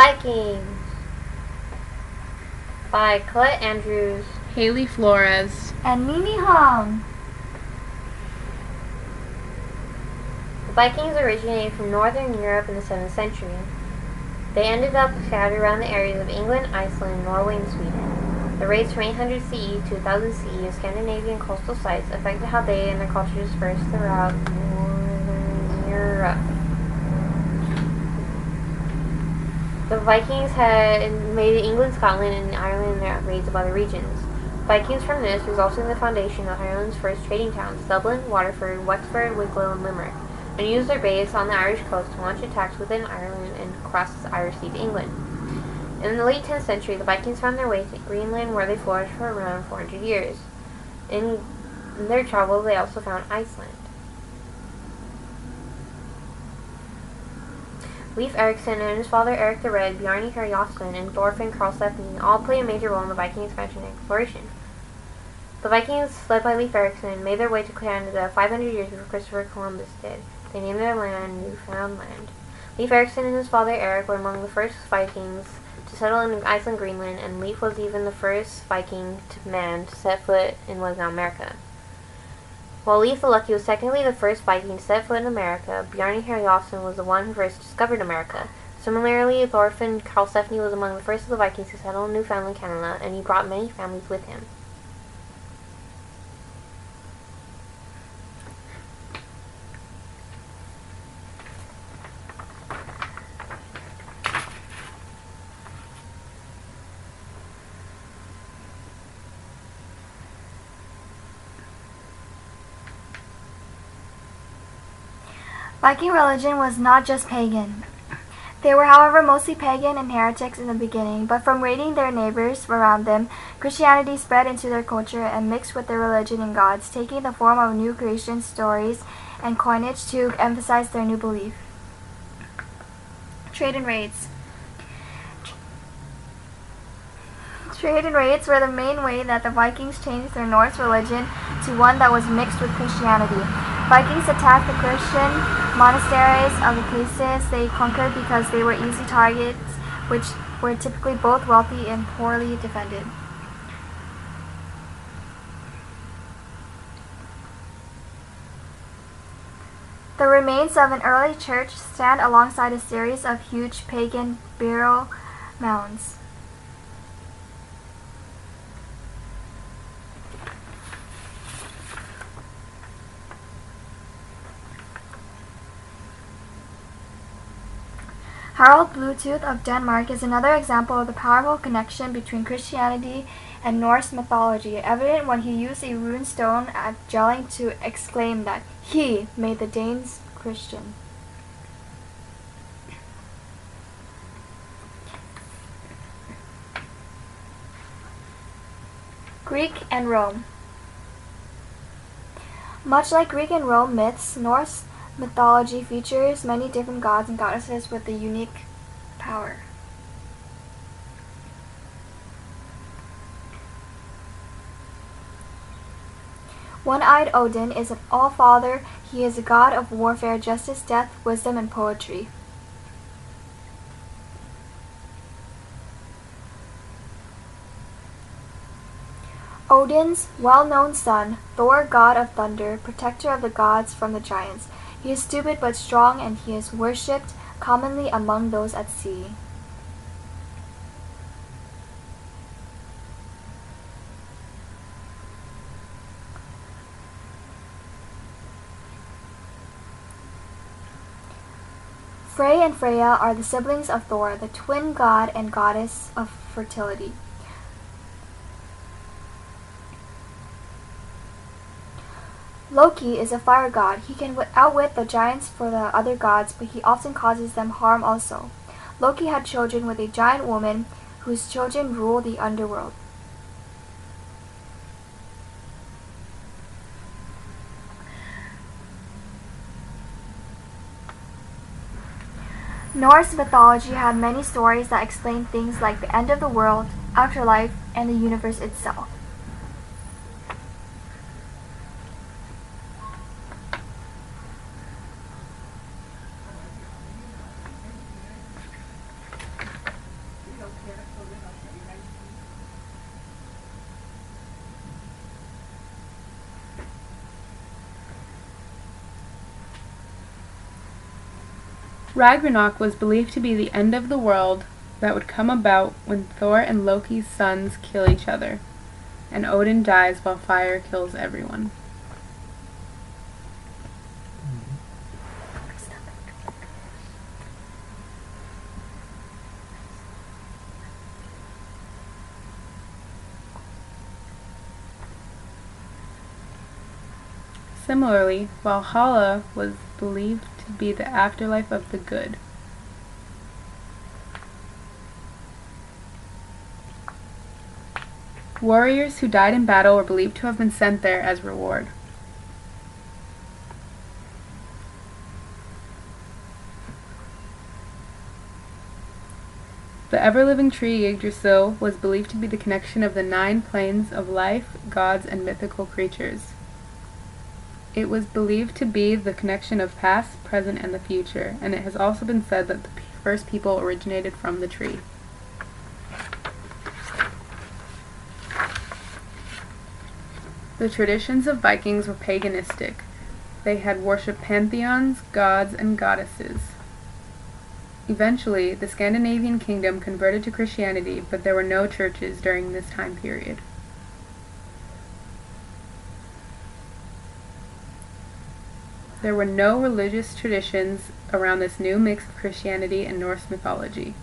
VIkings by Colette Andrews, Hailey Flores, and Mimi Hoang. The Vikings originated from northern Europe in the 7th century. They ended up scattered around the areas of England, Iceland, Norway, and Sweden. The raids from 800 CE to 1000 CE of Scandinavian coastal sites affected how they and their culture dispersed throughout northern Europe. The Vikings had invaded England, Scotland, and Ireland in their raids of other regions. Vikings from this resulted in the foundation of Ireland's first trading towns, Dublin, Waterford, Wexford, Wicklow, and Limerick, and used their base on the Irish coast to launch attacks within Ireland and cross the Irish Sea to England. In the late 10th century, the Vikings found their way to Greenland, where they flourished for around 400 years. In their travels, they also found Iceland. Leif Erikson and his father Eric the Red, Bjarni Herjolfsson, and Thorfinn Karlsefni all played a major role in the Viking expansion and exploration. The Vikings, led by Leif Erikson, made their way to Canada 500 years before Christopher Columbus did. They named their land Newfoundland. Leif Erikson and his father Eric were among the first Vikings to settle in Iceland, Greenland, and Leif was even the first Viking man to set foot in what is now America. While Leif the Lucky was technically the first Viking to set foot in America, Bjarni Herjolfsson was the one who first discovered America. Similarly, Thorfinn Karlsefni was among the first of the Vikings to settle in Newfoundland, Canada, and he brought many families with him. Viking religion was not just pagan. They were, however, mostly pagan and heretics in the beginning, but from raiding their neighbors around them, Christianity spread into their culture and mixed with their religion and gods, taking the form of new creation stories and coinage to emphasize their new belief. Trade and raids. Trade and raids were the main way that the Vikings changed their Norse religion to one that was mixed with Christianity. Vikings attacked the Christian monasteries of the places they conquered because they were easy targets, which were typically both wealthy and poorly defended. The remains of an early church stand alongside a series of huge pagan burial mounds. Harald Bluetooth of Denmark is another example of the powerful connection between Christianity and Norse mythology, evident when he used a rune stone at Jelling to exclaim that he made the Danes Christian. Greek and Rome. Much like Greek and Rome myths, Norse mythology features many different gods and goddesses with a unique power. One-eyed Odin is an all-father. He is a god of warfare, justice, death, wisdom, and poetry. Odin's well-known son, Thor, god of thunder, protector of the gods from the giants. He is stupid but strong, and he is worshipped commonly among those at sea. Frey and Freya are the siblings of Thor, the twin god and goddess of fertility. Loki is a fire god. He can outwit the giants for the other gods, but he often causes them harm also. Loki had children with a giant woman, whose children rule the underworld. Norse mythology had many stories that explained things like the end of the world, afterlife, and the universe itself. Ragnarok was believed to be the end of the world that would come about when Thor and Loki's sons kill each other, and Odin dies while fire kills everyone. Similarly, Valhalla was believed to be the afterlife of the good. Warriors who died in battle were believed to have been sent there as reward. The ever-living tree Yggdrasil was believed to be the connection of the 9 planes of life, gods, and mythical creatures. It was believed to be the connection of past, present, and the future, and it has also been said that the first people originated from the tree. The traditions of Vikings were paganistic. They had worshipped pantheons, gods, and goddesses. Eventually, the Scandinavian kingdom converted to Christianity, but there were no churches during this time period. There were no religious traditions around this new mix of Christianity and Norse mythology.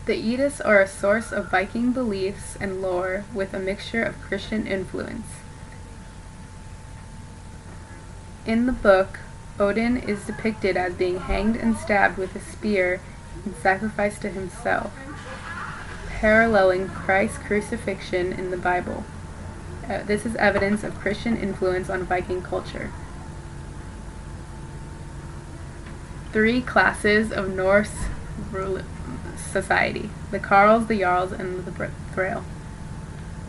The Eddas are a source of Viking beliefs and lore with a mixture of Christian influence. In the book, Odin is depicted as being hanged and stabbed with a spear and sacrificed to himself, paralleling Christ's crucifixion in the Bible. This is evidence of Christian influence on Viking culture. 3 classes of Norse society: the Carls, the Jarls, and the Thrale.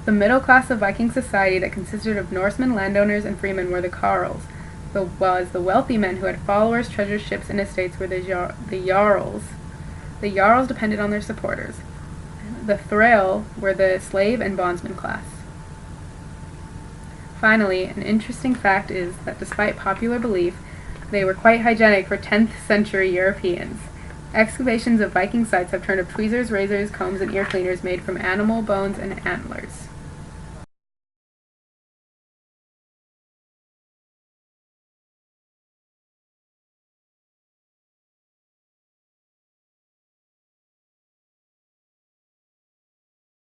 The middle class of Viking society that consisted of Norsemen, landowners, and freemen were the Carls. The wealthy men who had followers, treasures, ships, and estates were the Jarls. The Jarls depended on their supporters. The Thrale were the slave and bondsman class. Finally, an interesting fact is that despite popular belief, they were quite hygienic for 10th century Europeans. Excavations of Viking sites have turned up tweezers, razors, combs, and ear cleaners made from animal bones and antlers.